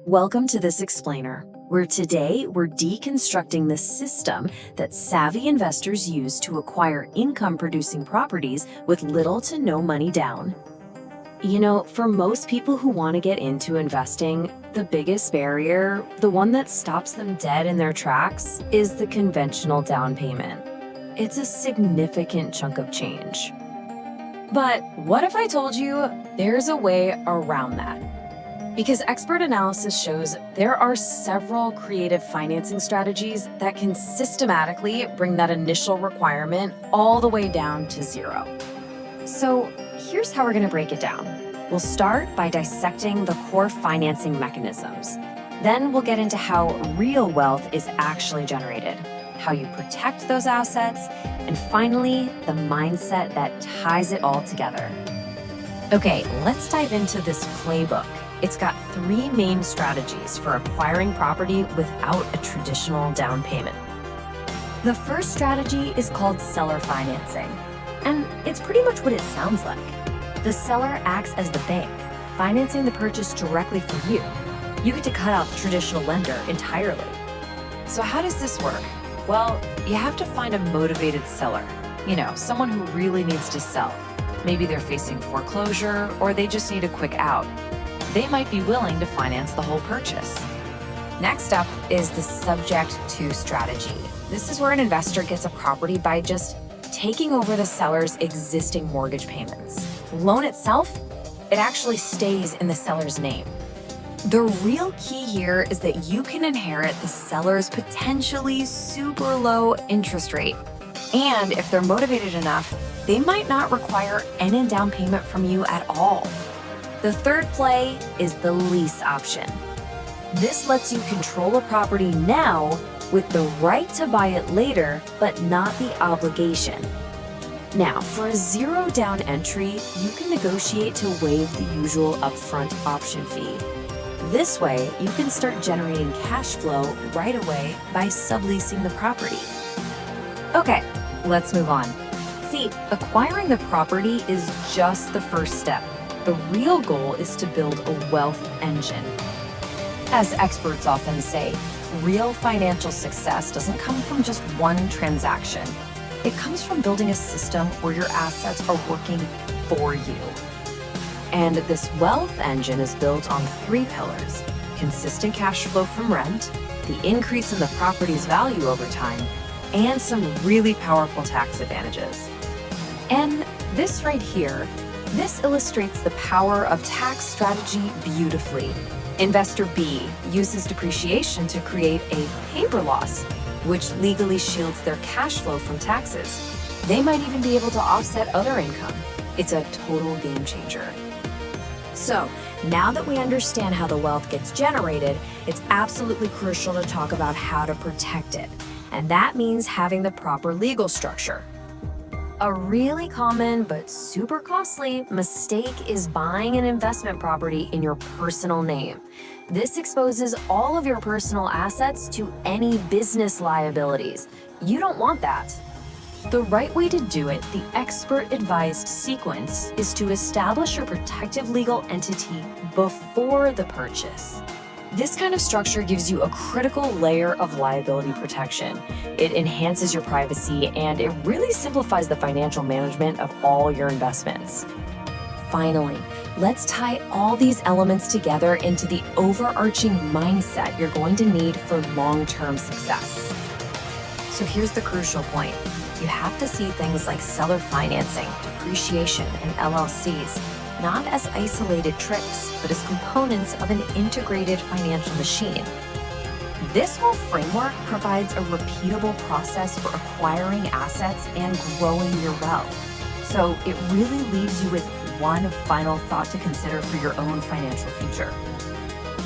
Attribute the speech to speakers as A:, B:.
A: Welcome to this explainer, where today we're deconstructing the system that savvy investors use to acquire income-producing properties with little to no money down. You know, for most people who want to get into investing, the biggest barrier, the one that stops them dead in their tracks, is the conventional down payment. It's a significant chunk of change. But what if I told you there's a way around that? Because expert analysis shows there are several creative financing strategies that can systematically bring that initial requirement all the way down to zero. So here's how we're going to break it down. We'll start by dissecting the core financing mechanisms. Then we'll get into how real wealth is actually generated, how you protect those assets, and finally, the mindset that ties it all together. Okay, let's dive into this playbook. It's got three main strategies for acquiring property without a traditional down payment. The first strategy is called seller financing, and it's pretty much what it sounds like. The seller acts as the bank, financing the purchase directly for you. You get to cut out the traditional lender entirely. So how does this work? Well, you have to find a motivated seller, someone who really needs to sell. Maybe they're facing foreclosure or they just need a quick out. They might be willing to finance the whole purchase. Next up is the subject to strategy. This is where an investor gets a property by just taking over the seller's existing mortgage payments. The loan itself, it actually stays in the seller's name. The real key here is that you can inherit the seller's potentially super low interest rate. And if they're motivated enough, they might not require any down payment from you at all. The third play is the lease option. This lets you control a property now with the right to buy it later, but not the obligation. Now, for a zero down entry, you can negotiate to waive the usual upfront option fee. This way, you can start generating cash flow right away by subleasing the property. Okay, let's move on. See, acquiring the property is just the first step. The real goal is to build a wealth engine. As experts often say, real financial success doesn't come from just one transaction. It comes from building a system where your assets are working for you. And this wealth engine is built on three pillars: consistent cash flow from rent, the increase in the property's value over time, and some really powerful tax advantages. And this right here, this illustrates the power of tax strategy beautifully. Investor B uses depreciation to create a paper loss, which legally shields their cash flow from taxes. They might even be able to offset other income. It's a total game changer. So, now that we understand how the wealth gets generated, it's absolutely crucial to talk about how to protect it. And that means having the proper legal structure. A really common but super costly mistake is buying an investment property in your personal name. This exposes all of your personal assets to any business liabilities. You don't want that. The right way to do it, the expert-advised sequence, is to establish a protective legal entity before the purchase. This kind of structure gives you a critical layer of liability protection. It enhances your privacy, and it really simplifies the financial management of all your investments. Finally, let's tie all these elements together into the overarching mindset you're going to need for long-term success. So here's the crucial point. You have to see things like seller financing, depreciation, and LLCs not as isolated tricks, but as components of an integrated financial machine. This whole framework provides a repeatable process for acquiring assets and growing your wealth. So it really leaves you with one final thought to consider for your own financial future.